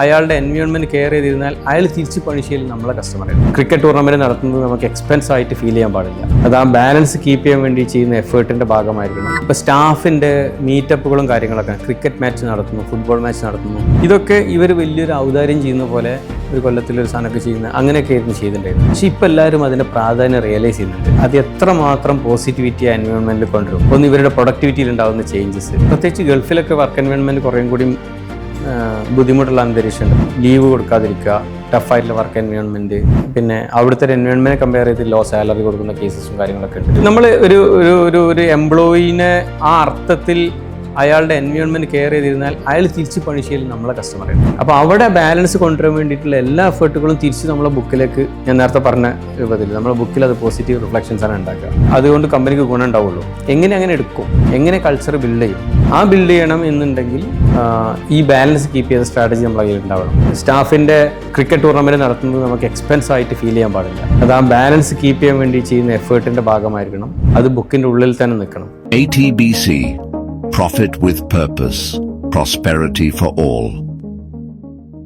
അയാളുടെ environment care ചെയ്തിരുന്നാൽ അയാൾ തിരിച്ച് പണി ചെയ്യൽ നമ്മളെ കസ്റ്റമറാണ്. ക്രിക്കറ്റ് ടൂർണമെന്റ് നടത്തുന്നത് നമുക്ക് എക്സ്പെൻസ് ആയിട്ട് ഫീൽ ചെയ്യാൻ പാടില്ല. അത് ആ ബാലൻസ് കീപ്പ് ചെയ്യാൻ വേണ്ടി ചെയ്യുന്ന എഫേർട്ടിന്റെ ഭാഗമായിരിക്കണം. ഇപ്പോൾ സ്റ്റാഫിന്റെ മീറ്റപ്പുകളും കാര്യങ്ങളൊക്കെ, ക്രിക്കറ്റ് മാച്ച് നടത്തുന്നു, ഫുട്ബോൾ മാച്ച് നടത്തുന്നു, ഇതൊക്കെ ഇവർ വലിയൊരു ഔദാര്യം ചെയ്യുന്ന പോലെ ഒരു കൊല്ലത്തിലൊരു സാധനമൊക്കെ ചെയ്യുന്ന അങ്ങനെയൊക്കെ ആയിരുന്നു ചെയ്തിട്ടുണ്ടായിരുന്നു. പക്ഷെ ഇപ്പോൾ എല്ലാവരും അതിൻ്റെ പ്രാധാന്യം റിയലൈസ് ചെയ്യുന്നുണ്ട്. അത് എത്രമാത്രം പോസിറ്റിവിറ്റി ആ എൻവയോൺമെന്റിൽ കൊണ്ടുവരും. ഒന്ന് ഇവരുടെ പ്രൊഡക്ടിവിറ്റിയിൽ ഉണ്ടാകുന്ന ചേഞ്ചസ്, പ്രത്യേകിച്ച് ഗൾഫിലൊക്കെ വർക്ക് എൻവയോൺമെന്റ് കുറേയും കൂടി ബുദ്ധിമുട്ടുള്ള അന്തരീക്ഷമുണ്ട്. ലീവ് കൊടുക്കാതിരിക്കുക, ടഫായിട്ടുള്ള വർക്ക് എൻവയോൺമെന്റ്, പിന്നെ അവിടുത്തെ ഒരു എൻവയോൺമെന്റ് കമ്പയർ ചെയ്ത് ലോ സാലറി കൊടുക്കുന്ന കേസസും കാര്യങ്ങളൊക്കെ ഉണ്ട്. നമ്മൾ ഒരു എംപ്ലോയീനെ ആ അർത്ഥത്തിൽ അയാളുടെ എൻവയോൺമെന്റ് കെയർ ചെയ്തിരുന്നാൽ അയാൾ തിരിച്ച് പണി ചെയ്യൽ നമ്മളെ കസ്റ്റമറാണ്. അപ്പോൾ അവിടെ ബാലൻസ് കൊണ്ടുവരാൻ വേണ്ടിയിട്ടുള്ള എല്ലാ എഫേർട്ടുകളും തിരിച്ച് നമ്മളെ ബുക്കിലേക്ക്, ഞാൻ നേരത്തെ പറഞ്ഞ രൂപത്തിൽ നമ്മളെ ബുക്കിൽ അത് പോസിറ്റീവ് റിഫ്ലക്ഷൻസ് ആണ് ഉണ്ടാക്കുക. അതുകൊണ്ട് കമ്പനിക്ക് ഗുണം ഉണ്ടാവുള്ളൂ. എങ്ങനെ അങ്ങനെ എടുക്കും, എങ്ങനെ കൾച്ചർ ബിൽഡ് ചെയ്യും, ആ ബിൽഡ് ചെയ്യണം എന്നുണ്ടെങ്കിൽ ഈ ബാലൻസ് കീപ്പ് ചെയ്ത സ്ട്രാറ്റജി നമ്മളെ കയ്യിൽ ഉണ്ടാവണം. സ്റ്റാഫിന്റെ ക്രിക്കറ്റ് ടൂർണമെന്റ് നടത്തുന്നത് നമുക്ക് എക്സ്പെൻസ് ആയിട്ട് ഫീൽ ചെയ്യാൻ പാടില്ല. അത് ആ ബാലൻസ് കീപ്പ് ചെയ്യാൻ വേണ്ടി ചെയ്യുന്ന എഫേർട്ടിന്റെ ഭാഗമായിരിക്കണം. അത് ബുക്കിന്റെ ഉള്ളിൽ തന്നെ നിൽക്കണം. ATBC, profit with purpose, prosperity for all.